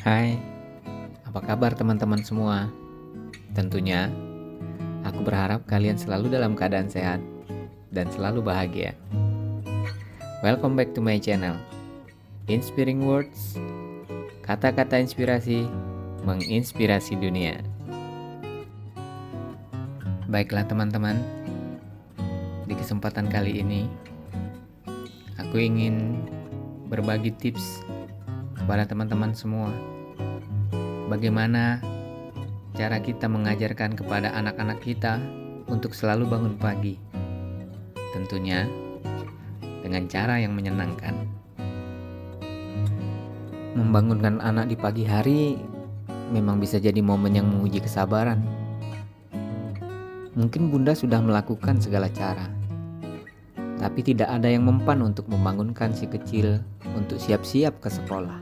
Hai, apa kabar teman-teman semua? Tentunya, aku berharap kalian selalu dalam keadaan sehat dan selalu bahagia. Welcome back to my channel, Inspiring Words, kata-kata inspirasi menginspirasi dunia. Baiklah teman-teman, di kesempatan kali ini, aku ingin berbagi tips kepada teman-teman semua. Bagaimana cara kita mengajarkan kepada anak-anak kita untuk selalu bangun pagi? Tentunya dengan cara yang menyenangkan. Membangunkan anak di pagi hari memang bisa jadi momen yang menguji kesabaran. Mungkin Bunda sudah melakukan segala cara, tapi tidak ada yang mempan untuk membangunkan si kecil untuk siap-siap ke sekolah.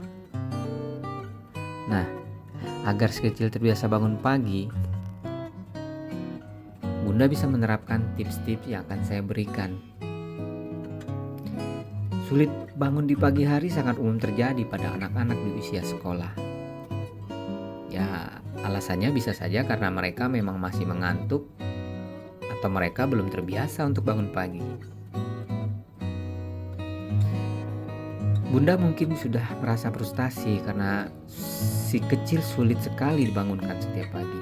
Nah, agar si kecil terbiasa bangun pagi, Bunda bisa menerapkan tips-tips yang akan saya berikan. Sulit bangun di pagi hari sangat umum terjadi pada anak-anak di usia sekolah. Ya, alasannya bisa saja karena mereka memang masih mengantuk atau mereka belum terbiasa untuk bangun pagi. Bunda mungkin sudah merasa frustasi karena si kecil sulit sekali dibangunkan setiap pagi.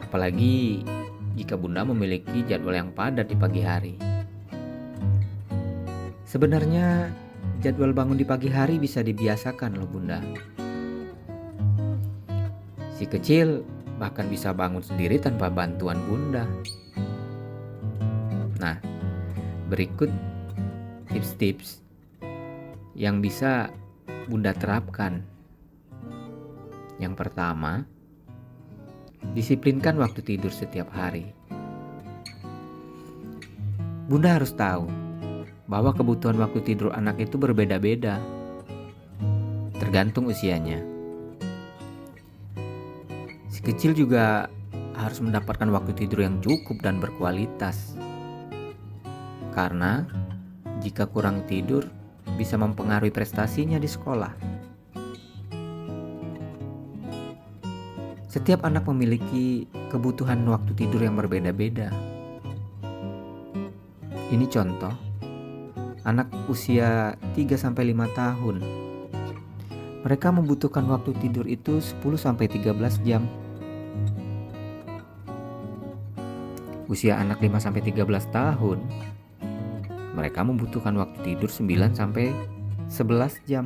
Apalagi jika Bunda memiliki jadwal yang padat di pagi hari. Sebenarnya jadwal bangun di pagi hari bisa dibiasakan loh Bunda. Si kecil bahkan bisa bangun sendiri tanpa bantuan Bunda. Nah, berikut tips-tips yang bisa Bunda terapkan. Yang pertama, disiplinkan waktu tidur setiap hari. Bunda harus tahu bahwa kebutuhan waktu tidur anak itu berbeda-beda, tergantung usianya. Si kecil juga harus mendapatkan waktu tidur yang cukup dan berkualitas. Karena jika kurang tidur bisa mempengaruhi prestasinya di sekolah. Setiap anak memiliki kebutuhan waktu tidur yang berbeda-beda. Ini contoh, anak usia 3-5 tahun. Mereka membutuhkan waktu tidur itu 10-13 jam. Usia anak 5-13 tahun, mereka membutuhkan waktu tidur 9-11 jam.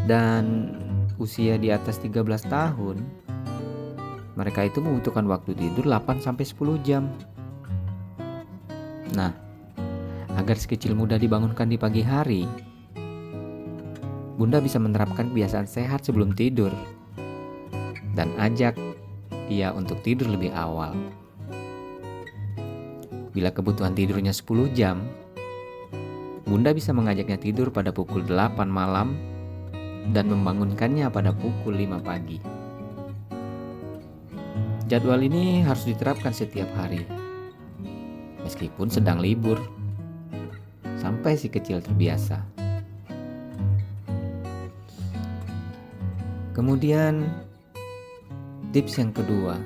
Dan usia di atas 13 tahun, mereka itu membutuhkan waktu tidur 8-10 jam. Nah, agar si kecil mudah dibangunkan di pagi hari, Bunda bisa menerapkan kebiasaan sehat sebelum tidur dan ajak ia untuk tidur lebih awal. Bila kebutuhan tidurnya 10 jam, Bunda bisa mengajaknya tidur pada pukul 8 malam dan membangunkannya pada pukul 5 pagi. Jadwal ini harus diterapkan setiap hari, meskipun sedang libur, sampai si kecil terbiasa. Kemudian, tips yang kedua,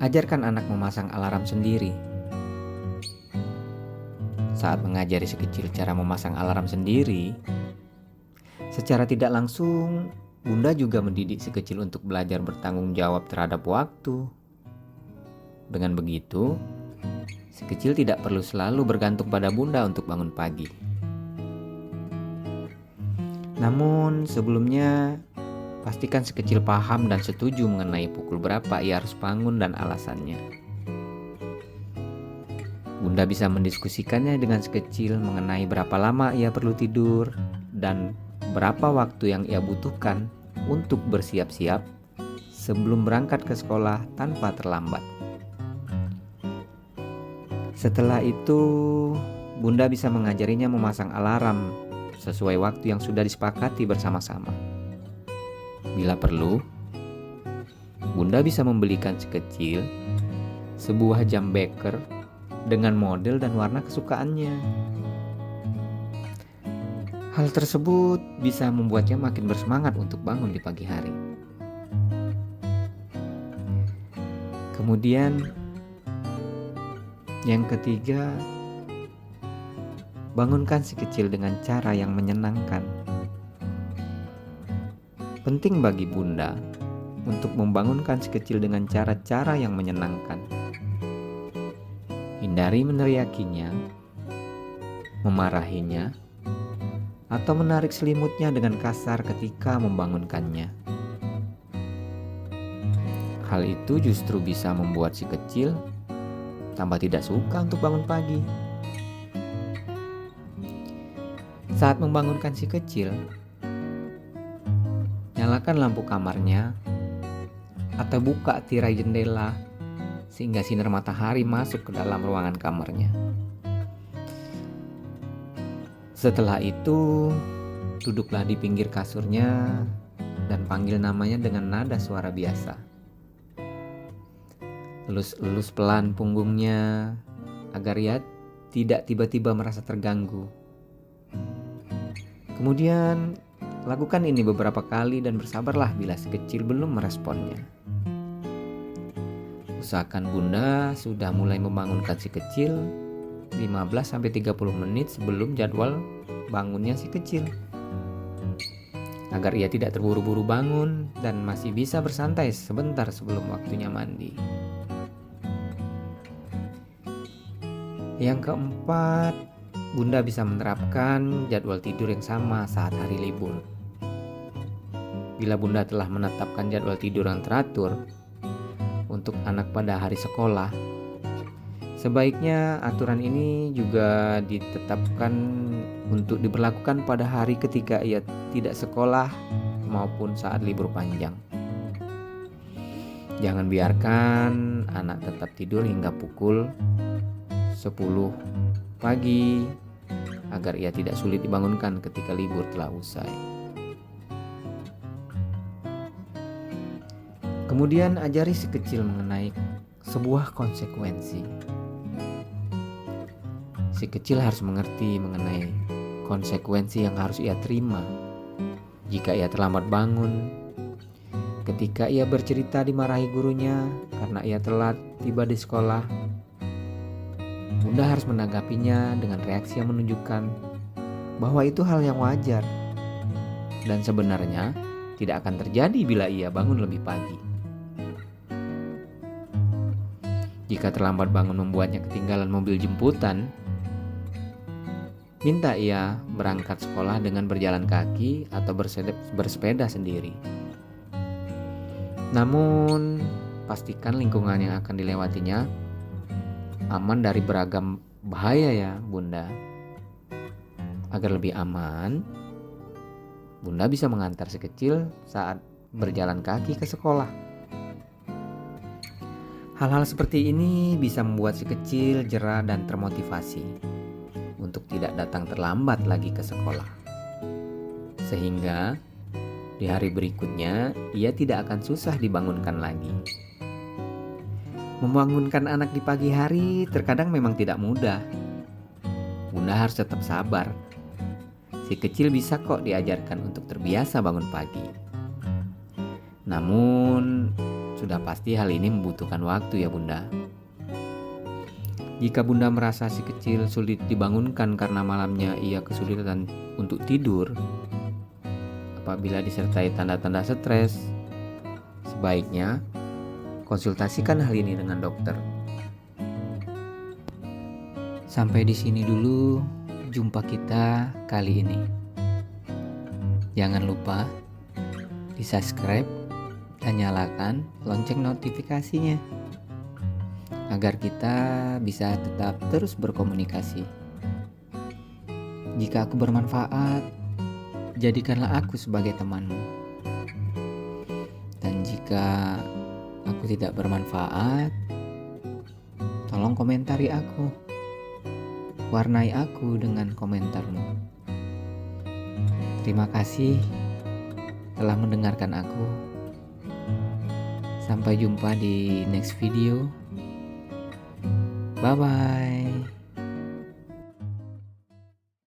ajarkan anak memasang alarm sendiri. Saat mengajari si kecil cara memasang alarm sendiri, secara tidak langsung Bunda juga mendidik si kecil untuk belajar bertanggung jawab terhadap waktu. Dengan begitu, si kecil tidak perlu selalu bergantung pada Bunda untuk bangun pagi. Namun sebelumnya, pastikan si kecil paham dan setuju mengenai pukul berapa ia harus bangun dan alasannya. Bunda bisa mendiskusikannya dengan si kecil mengenai berapa lama ia perlu tidur dan berapa waktu yang ia butuhkan untuk bersiap-siap sebelum berangkat ke sekolah tanpa terlambat. Setelah itu, Bunda bisa mengajarinya memasang alarm sesuai waktu yang sudah disepakati bersama-sama. Bila perlu, Bunda bisa membelikan si kecil sebuah jam beker dengan model dan warna kesukaannya. Hal tersebut bisa membuatnya makin bersemangat untuk bangun di pagi hari. Kemudian, yang ketiga, bangunkan si kecil dengan cara yang menyenangkan. Penting bagi bunda untuk membangunkan si kecil dengan cara-cara yang menyenangkan. Hindari meneriakinya, memarahinya, atau menarik selimutnya dengan kasar ketika membangunkannya. Hal itu justru bisa membuat si kecil tambah tidak suka untuk bangun pagi. Saat membangunkan si kecil, nyalakan lampu kamarnya atau buka tirai jendela sehingga sinar matahari masuk ke dalam ruangan kamarnya. Setelah itu, duduklah di pinggir kasurnya dan panggil namanya dengan nada suara biasa. Elus-elus pelan punggungnya agar ia tidak tiba-tiba merasa terganggu. Kemudian, lakukan ini beberapa kali dan bersabarlah bila si kecil belum meresponnya. Usahakan bunda sudah mulai membangunkan si kecil 15-30 menit sebelum jadwal bangunnya si kecil, agar ia tidak terburu-buru bangun dan masih bisa bersantai sebentar sebelum waktunya mandi. Yang keempat, bunda bisa menerapkan jadwal tidur yang sama saat hari libur. Bila bunda telah menetapkan jadwal tidur yang teratur untuk anak pada hari sekolah, sebaiknya aturan ini juga ditetapkan untuk diberlakukan pada hari ketika ia tidak sekolah maupun saat libur panjang. Jangan biarkan anak tetap tidur hingga pukul 10 pagi agar ia tidak sulit dibangunkan ketika libur telah usai. Kemudian ajari si kecil mengenai sebuah konsekuensi. Si kecil harus mengerti mengenai konsekuensi yang harus ia terima jika ia terlambat bangun, ketika ia bercerita dimarahi gurunya karena ia telat tiba di sekolah. Bunda harus menanggapinya dengan reaksi yang menunjukkan bahwa itu hal yang wajar dan sebenarnya tidak akan terjadi bila ia bangun lebih pagi. Jika terlambat bangun membuatnya ketinggalan mobil jemputan, minta ia berangkat sekolah dengan berjalan kaki atau bersepeda sendiri. Namun, pastikan lingkungan yang akan dilewatinya aman dari beragam bahaya ya bunda. Agar lebih aman, bunda bisa mengantar si kecil saat berjalan kaki ke sekolah. Hal-hal seperti ini bisa membuat si kecil jera dan termotivasi untuk tidak datang terlambat lagi ke sekolah. Sehingga di hari berikutnya ia tidak akan susah dibangunkan lagi. Membangunkan anak di pagi hari terkadang memang tidak mudah. Bunda harus tetap sabar. Si kecil bisa kok diajarkan untuk terbiasa bangun pagi. Namun, sudah pasti hal ini membutuhkan waktu ya bunda. Jika bunda merasa si kecil sulit dibangunkan karena malamnya ia kesulitan untuk tidur, apabila disertai tanda-tanda stres, sebaiknya konsultasikan hal ini dengan dokter. Sampai di sini dulu jumpa kita kali ini. Jangan lupa di-subscribe dan nyalakan lonceng notifikasinya agar kita bisa tetap terus berkomunikasi. Jika aku bermanfaat, jadikanlah aku sebagai temanmu. Dan jika aku tidak bermanfaat, tolong komentari aku. Warnai aku dengan komentarmu. Terima kasih telah mendengarkan aku. Sampai jumpa di next video. Bye-bye.